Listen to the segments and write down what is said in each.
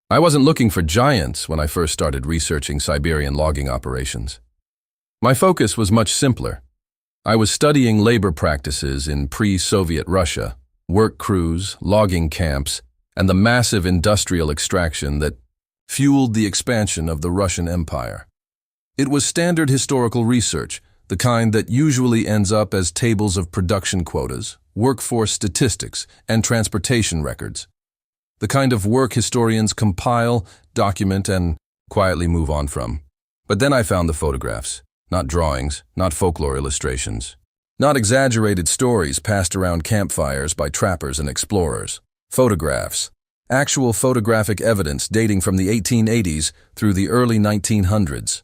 I wasn't looking for giants when I first started researching Siberian logging operations. My focus was much simpler. I was studying labor practices in pre-Soviet Russia, work crews, logging camps, and the massive industrial extraction that fueled the expansion of the Russian Empire. It was standard historical research, the kind that usually ends up as tables of production quotas, workforce statistics, and transportation records. The kind of work historians compile, document, and quietly move on from. But then I found the photographs, not drawings, not folklore illustrations, not exaggerated stories passed around campfires by trappers and explorers. Photographs, actual photographic evidence dating from the 1880s through the early 1900s.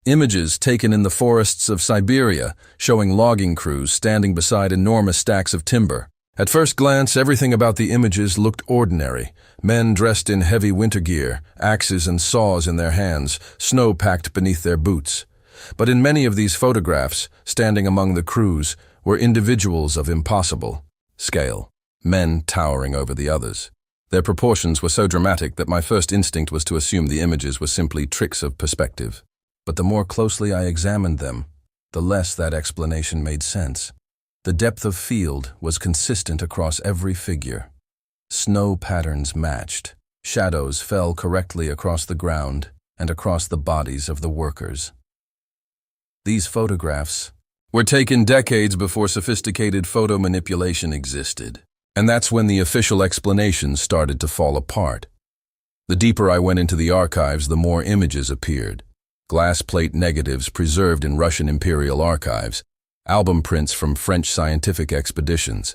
Images taken in the forests of Siberia showing logging crews standing beside enormous stacks of timber. At first glance, everything about the images looked ordinary. Men dressed in heavy winter gear, axes and saws in their hands, snow packed beneath their boots. But in many of these photographs, standing among the crews, were individuals of impossible scale, men towering over the others. Their proportions were so dramatic that my first instinct was to assume the images were simply tricks of perspective. But the more closely I examined them, the less that explanation made sense. The depth of field was consistent across every figure. Snow patterns matched. Shadows fell correctly across the ground and across the bodies of the workers. These photographs were taken decades before sophisticated photo manipulation existed, and that's when the official explanations started to fall apart. The deeper I went into the archives, the more images appeared. Glass plate negatives preserved in Russian imperial archives, album prints from French scientific expeditions,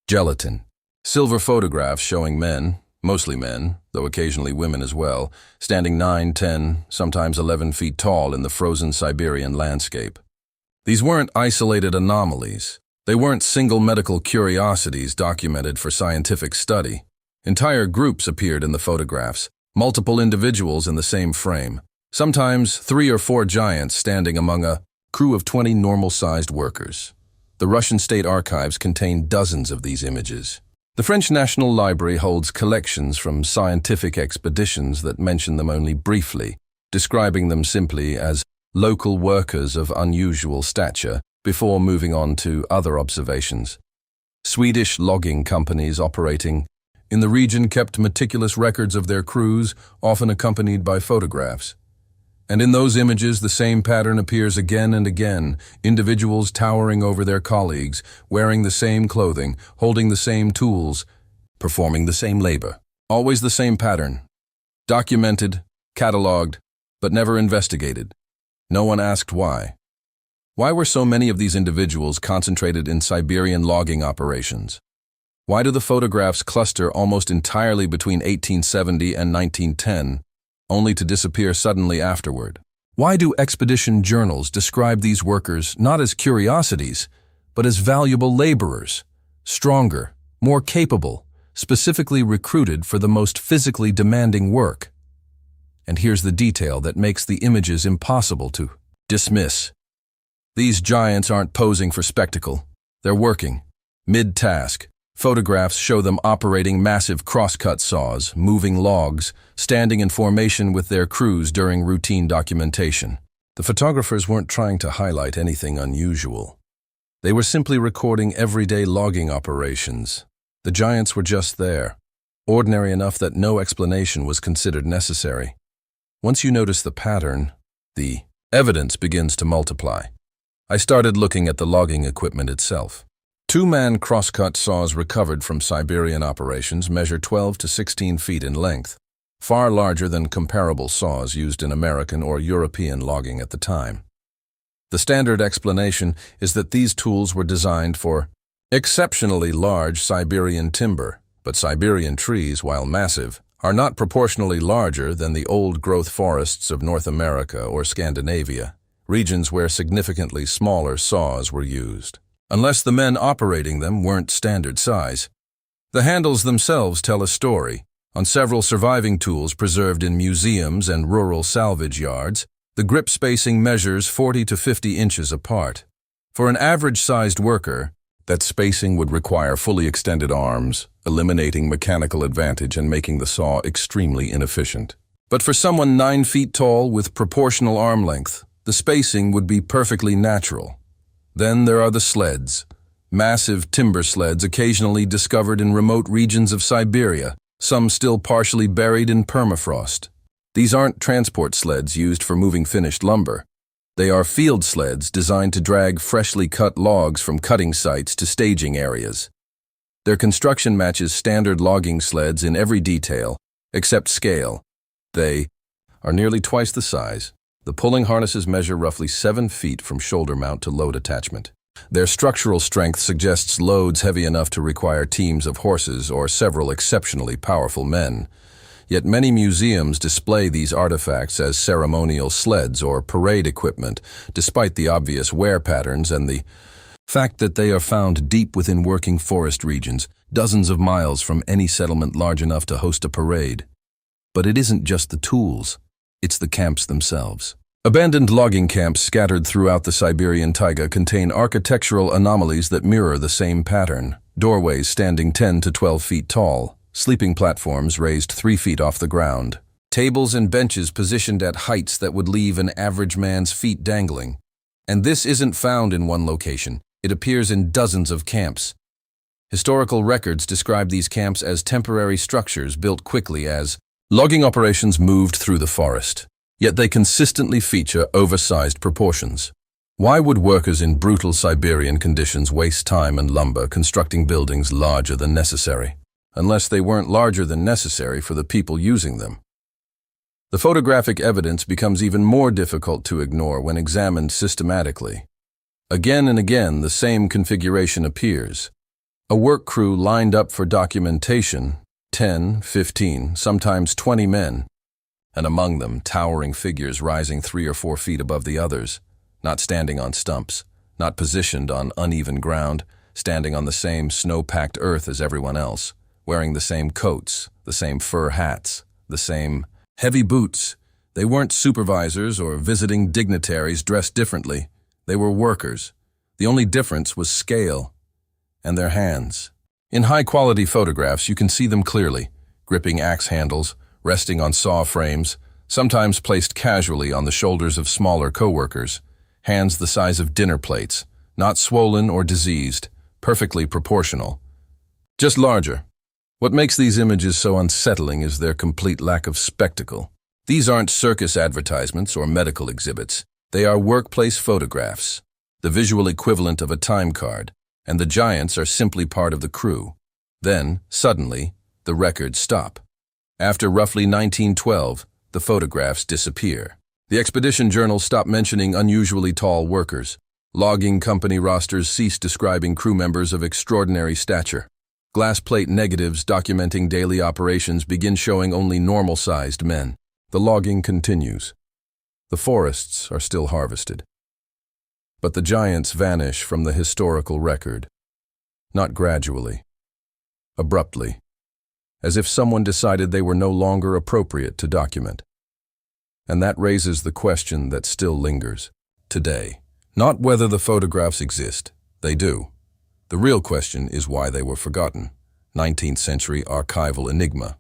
gelatin, silver photographs showing men, mostly men, though occasionally women as well, standing 9, 10, sometimes 11 feet tall in the frozen Siberian landscape. These weren't isolated anomalies. They weren't single medical curiosities documented for scientific study. Entire groups appeared in the photographs, multiple individuals in the same frame, sometimes 3 or 4 giants standing among a crew of 20 normal-sized workers. The Russian state archives contain dozens of these images. The French National Library holds collections from scientific expeditions that mention them only briefly, describing them simply as local workers of unusual stature before moving on to other observations. Swedish logging companies operating in the region kept meticulous records of their crews, often accompanied by photographs. And in those images, the same pattern appears again and again, individuals towering over their colleagues, wearing the same clothing, holding the same tools, performing the same labor. Always the same pattern. Documented, catalogued, but never investigated. No one asked why. Why were so many of these individuals concentrated in Siberian logging operations? Why do the photographs cluster almost entirely between 1870 and 1910, only to disappear suddenly afterward? Why do expedition journals describe these workers not as curiosities, but as valuable laborers, stronger, more capable, specifically recruited for the most physically demanding work? And here's the detail that makes the images impossible to dismiss. These giants aren't posing for spectacle. They're working. Mid-task, photographs show them operating massive crosscut saws, moving logs, standing in formation with their crews during routine documentation. The photographers weren't trying to highlight anything unusual. They were simply recording everyday logging operations. The giants were just there, ordinary enough that no explanation was considered necessary. Once you notice the pattern, the evidence begins to multiply. I started looking at the logging equipment itself. 2-man crosscut saws recovered from Siberian operations measure 12 to 16 feet in length, far larger than comparable saws used in American or European logging at the time. The standard explanation is that these tools were designed for exceptionally large Siberian timber, but Siberian trees, while massive, are not proportionally larger than the old-growth forests of North America or Scandinavia, regions where significantly smaller saws were used. Unless the men operating them weren't standard size. The handles themselves tell a story. On several surviving tools preserved in museums and rural salvage yards, the grip spacing measures 40 to 50 inches apart. For an average-sized worker, That spacing would require fully extended arms, eliminating mechanical advantage and making the saw extremely inefficient. But for someone 9 feet tall with proportional arm length, the spacing would be perfectly natural. Then there are the sleds. Massive timber sleds occasionally discovered in remote regions of Siberia, some still partially buried in permafrost. These aren't transport sleds used for moving finished lumber. They are field sleds designed to drag freshly cut logs from cutting sites to staging areas. Their construction matches standard logging sleds in every detail, except scale. They are nearly twice the size. The pulling harnesses measure roughly 7 feet from shoulder mount to load attachment. Their structural strength suggests loads heavy enough to require teams of horses or several exceptionally powerful men. Yet many museums display these artifacts as ceremonial sleds or parade equipment, despite the obvious wear patterns and the fact that they are found deep within working forest regions, dozens of miles from any settlement large enough to host a parade. But it isn't just the tools, it's the camps themselves. Abandoned logging camps scattered throughout the Siberian taiga contain architectural anomalies that mirror the same pattern. Doorways standing 10 to 12 feet tall, sleeping platforms raised 3 feet off the ground, tables and benches positioned at heights that would leave an average man's feet dangling. And this isn't found in one location, it appears in dozens of camps. Historical records describe these camps as temporary structures built quickly as logging operations moved through the forest. Yet they consistently feature oversized proportions. Why would workers in brutal Siberian conditions waste time and lumber constructing buildings larger than necessary? Unless they weren't larger than necessary for the people using them. The photographic evidence becomes even more difficult to ignore when examined systematically. Again and again, the same configuration appears. A work crew lined up for documentation, 10, 15, sometimes 20 men, and among them towering figures rising 3 or 4 feet above the others, not standing on stumps, not positioned on uneven ground, standing on the same snow-packed earth as everyone else, wearing the same coats, the same fur hats, the same heavy boots. They weren't supervisors or visiting dignitaries dressed differently. They were workers. The only difference was scale and their hands. In high-quality photographs, you can see them clearly, gripping axe handles, resting on saw frames, sometimes placed casually on the shoulders of smaller co-workers, hands the size of dinner plates, not swollen or diseased, perfectly proportional. Just larger. What makes these images so unsettling is their complete lack of spectacle. These aren't circus advertisements or medical exhibits. They are workplace photographs, the visual equivalent of a time card, and the giants are simply part of the crew. Then, suddenly, the records stop. After roughly 1912, the photographs disappear. The expedition journals stop mentioning unusually tall workers. Logging company rosters cease describing crew members of extraordinary stature. Glass plate negatives documenting daily operations begin showing only normal-sized men. The logging continues. The forests are still harvested. But the giants vanish from the historical record. Not gradually. Abruptly. As if someone decided they were no longer appropriate to document. And that raises the question that still lingers today. Not whether the photographs exist. They do. The real question is why they were forgotten. 19th century archival enigma.